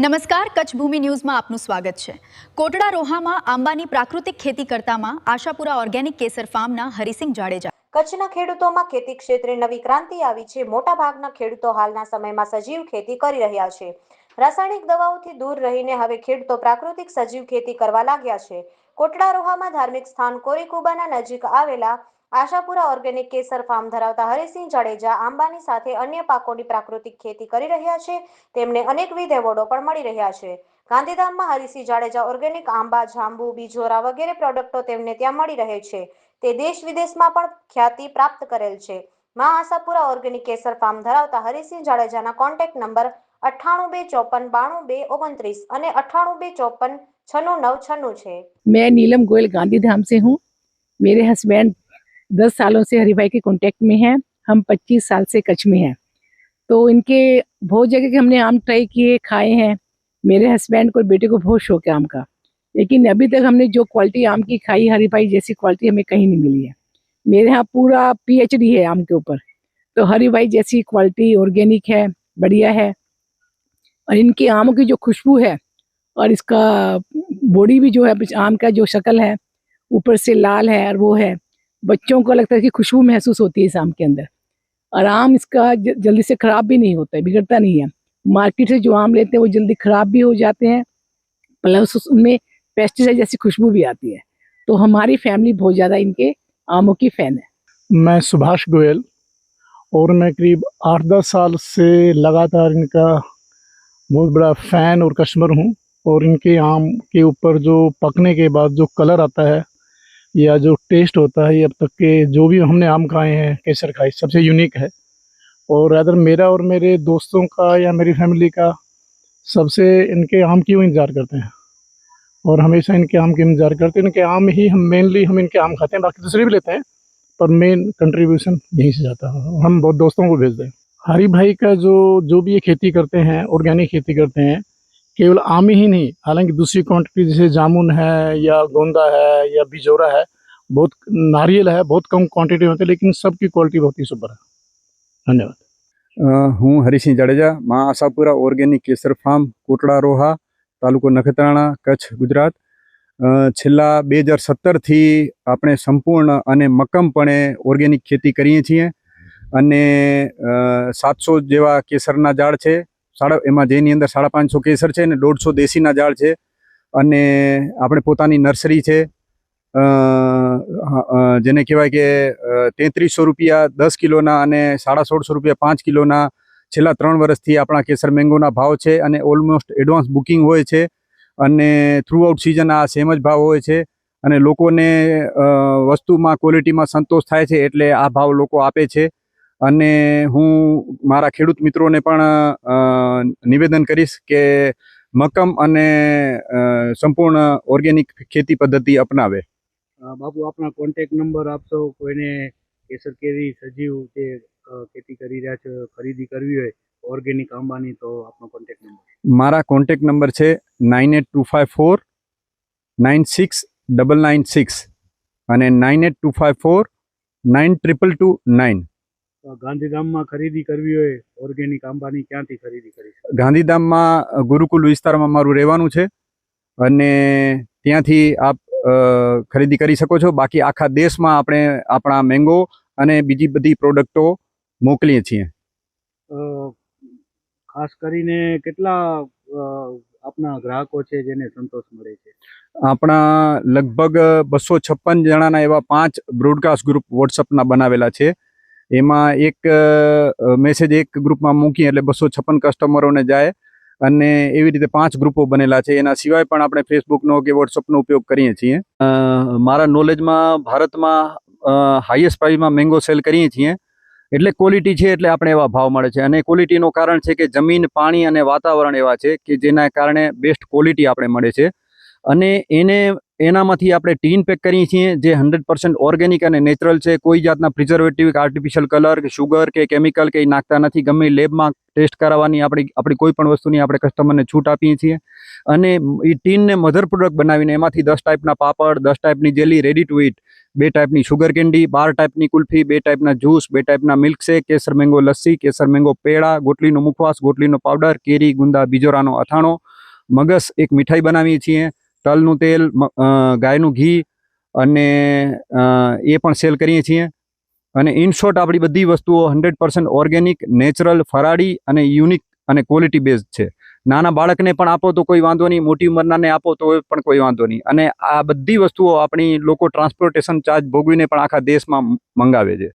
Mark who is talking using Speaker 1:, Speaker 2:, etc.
Speaker 1: નમસ્કાર, કચ્છ ભૂમિ ન્યૂઝમાં આપનું સ્વાગત છે। કોટડા રોહામાં આંબાની પ્રાકૃતિક ખેતી કરતામાં આશાપુરા ઓર્ગેનિક કેસર ફાર્મના હરિસિંહ જાડેજા।
Speaker 2: કચ્છના ખેડૂતોમાં ખેતી ક્ષેત્રે નવી ક્રાંતિ આવી છે। મોટાભાગના ખેડૂતો હાલના સમયમાં સજીવ ખેતી કરી રહ્યા છે। રાસાયણિક દવાઓથી દૂર રહીને હવે ખેડૂતો પ્રાકૃતિક સજીવ ખેતી કરવા લાગ્યા છે। કોટડા રોહામાં ધાર્મિક સ્થાન કોરીકુબાના નજીક આવેલા આશાપુરા ઓર્ગેનિક કેસર ફાર્મ ધરાવતા હરિસિંહ જાડેજા આંબાની સાથે અન્ય પાકોની પ્રાકૃતિક ખેતી કરી રહ્યા છે। તેમને અનેકવિધ એવોર્ડો પણ મળી રહ્યા છે। ગાંધીધામમાં હરિસિંહ જાડેજા ઓર્ગેનિક આંબા, જાંબુ, બીજોરા વગેરે પ્રોડક્ટો તેમને ત્યાં મળી રહે છે। તે દેશ વિદેશમાં પણ ખ્યાતિ પ્રાપ્ત કરેલ છે। માં આશાપુરા ઓર્ગેનિક કેસર ફાર્મ ધરાવતા હરિસિંહ જાડેજાના કોન્ટેક્ટ નંબર 9824529229 અને 9824569996 છે।
Speaker 3: मैं नीलम गोयल गांधीधाम से हूँ। मेरे हस्बैंड 10 सालों से हरिभाई के कांटेक्ट में हैं। हम 25 साल से कच्छ में हैं। तो इनके बहुत जगह के हमने आम ट्राई किए, खाए हैं। मेरे हस्बैंड को, बेटे को बहुत शौक है आम का, लेकिन अभी तक हमने जो क्वालिटी आम की खाई, हरिभाई जैसी क्वालिटी हमें कहीं नहीं मिली है। मेरे यहाँ पूरा PhD है आम के ऊपर। तो हरिभाई जैसी क्वालिटी ऑर्गेनिक है, बढ़िया है। और इनके आमों की जो खुशबू है और इसका बॉडी भी जो है, आम का जो शक्ल है ऊपर से लाल है और वो है, बच्चों को लगता है कि खुशबू महसूस होती है इस आम के अंदर। और आम इसका जल्दी से खराब भी नहीं होता है, बिगड़ता नहीं है। मार्केट से जो आम लेते हैं वो जल्दी खराब भी हो जाते हैं, प्लस उनमें पेस्टिसाइड जैसी खुशबू भी आती है। तो हमारी फैमिली बहुत ज़्यादा इनके आमों की फ़ैन है।
Speaker 4: मैं सुभाष गोयल और मैं करीब 8-10 साल से लगातार इनका बहुत बड़ा फ़ैन और कस्टमर हूँ। और इनके आम के ऊपर जो पकने के बाद जो कलर आता है या जो टेस्ट होता है, ये अब तक के जो भी हमने आम खाए हैं, केसर खाए, सबसे यूनिक है। और अदर मेरा और मेरे दोस्तों का या मेरी फैमिली का सबसे इनके आम की वो इंतज़ार करते हैं और हमेशा इनके आम की इंतज़ार करते हैं। इनके आम ही हम मेनली इनके आम खाते हैं, बाकी दूसरे भी लेते हैं, पर मेन कंट्रीब्यूशन यहीं से जाता है। हम बहुत दोस्तों को भेजते हैं। हरी भाई का जो भी ये खेती करते हैं, ऑर्गेनिक खेती करते हैं, केवल आम ही नहीं, हालांकि दूसरी क्वांटिटी जैसे जामुन है या गोंदा है या बिजोरा है, बहुत नारियल है, बहुत कम क्वांटिटी होती है, लेकिन सबकी क्वालिटी बहुत ही सुपर है। धन्यवाद।
Speaker 5: हूँ हरिसिंह जाडेजा, मां आशापुरा ऑर्गेनिक केसर फार्म, कोटड़ा रोहा, तालुको नखत्राणा, कच्छ, गुजरात। छेल्ला 2017 थी आपणे संपूर्ण अने मक्कमपणे ऑर्गेनिक खेती करीए छीए अने 700 जेवा केसरना झाड़ छे। एमां जेनी अंदर 550 केसर छे ने 150 देशीना झाड़ छे अने आपणे पोतानी नर्सरी छे, जेने कहेवाय के 3300 रुपया 10 किलोना अने 1650 रुपया 5 किलोना छेल्ला 3 वर्षथी आपणा केसर मेंगोना भाव छे अने ऑलमोस्ट एडवांस बुकिंग होय छे अने थ्रू आउट सीजन आ सेम ज भाव होय छे अने लोकोने वस्तुमां क्वॉलिटीमां संतोष थाय छे एटले आ भाव लोको आपे छे। अने हूँ मारा खेडूत मित्रों पण निवेदन करीश के मक्कम अने संपूर्ण ऑर्गेनिक खेती पद्धति अपनावे।
Speaker 6: बापू अपना कॉन्टेक्ट नंबर आपशो, कोईने केसर केरी सजीव के खेती करी रह्या छे, खरीदी करवी होय ऑर्गेनिक आंबानी, तो आपनो कॉन्टेक्ट नंबर?
Speaker 5: मारा कॉन्टेक्ट नंबर छे 98254 96996 अने 98254 92229।
Speaker 6: गांधीधाम में खरीदी करवी होय ऑर्गेनिक आंबानी, क्यांथी खरीदी करी?
Speaker 5: गांधीधाम में गुरुकुल विस्तार में मारू रहेवानुं छे अने त्यांथी आप खरीदी करी सको छो। बाकी आखा देश में आपणे आपणा मैंगो अने बीजी बधी प्रोडक्टो मोकलीए छीए।
Speaker 6: खास करीने केटला अपना ग्राहको छे जेने संतोष मळे छे?
Speaker 5: आपणा लगभग 256 जणाना एवा 5 ब्रॉडकास्ट ग्रुप व्हाट्सएपना बनावेला छे। एमां एक मैसेज एक ग्रुप में मूकी एटले 256 कस्टमरों ने जाए अने एवी रीते 5 ग्रुपो बनेला छे। एना सिवाय पण आपणे फेसबुकनो के व्हाट्सएपनो उपयोग करीए छीए। मारा नॉलेज में भारत में हाईएस्ट प्राइस में मैंगो सेल करीए छीए, एटले क्वॉलिटी छे एटले आपणे एवा भाव मळे छे। अने क्वॉलिटीनो कारण छे के जमीन, पाणी अने वातावरण एवा छे के जेना कारणे बेस्ट क्वॉलिटी आपणे मळे छे। अने एनामांथी आपणे टीन पेक करीए छीए जे 100% ऑर्गेनिक अने नेचरल छे। कोई जातना प्रिजर्वेटिव के आर्टिफिशियल कलर के शुगर के केमिकल के नाखता नथी। गमे लेब में टेस्ट कराववानी आपणी कोई पण वस्तुनी आपणे कस्टमर ने छूट आपीए छीए अने ई टीन ने मधर प्रोडक्ट बनावीने एमांथी 10 टाइपना पापड़, 10 टाइपनी जेली रेडी टू ईट 2 ટાઈપની શુગર કેન્ડી, 12 ટાઈપની કુલ્ફી, 2 ટાઈપના જ્યુસ, 2 ટાઈપના મિલ્કશેક, કેસર મેંગો લસ્સી, કેસર મેંગો પેડા, ગોટલીનો મુખવાસ, ગોટલીનો પાવડર, કેરી, ગુંદા, બીજોરાનો અથાણો, મગસ એક મીઠાઈ બનાવીએ છીએ, તલનું તેલ, ગાયનું ઘી અને એ પણ સેલ કરીએ છીએ. અને ઇન શોર્ટ આપણી બધી વસ્તુઓ 100% ઓર્ગેનિક, નેચરલ, ફરાળી અને યુનિક અને ક્વોલિટી બેઝ છે. નાના બાળકને પણ આપો તો કોઈ વાંધો નહીં, મોટી ઉંમરનાને આપો તો પણ કોઈ વાંધો નહીં. અને આ બધી વસ્તુઓ આપણી લોકો ટ્રાન્સપોર્ટેશન ચાર્જ ભોગવીને પણ આખા દેશમાં મંગાવે છે.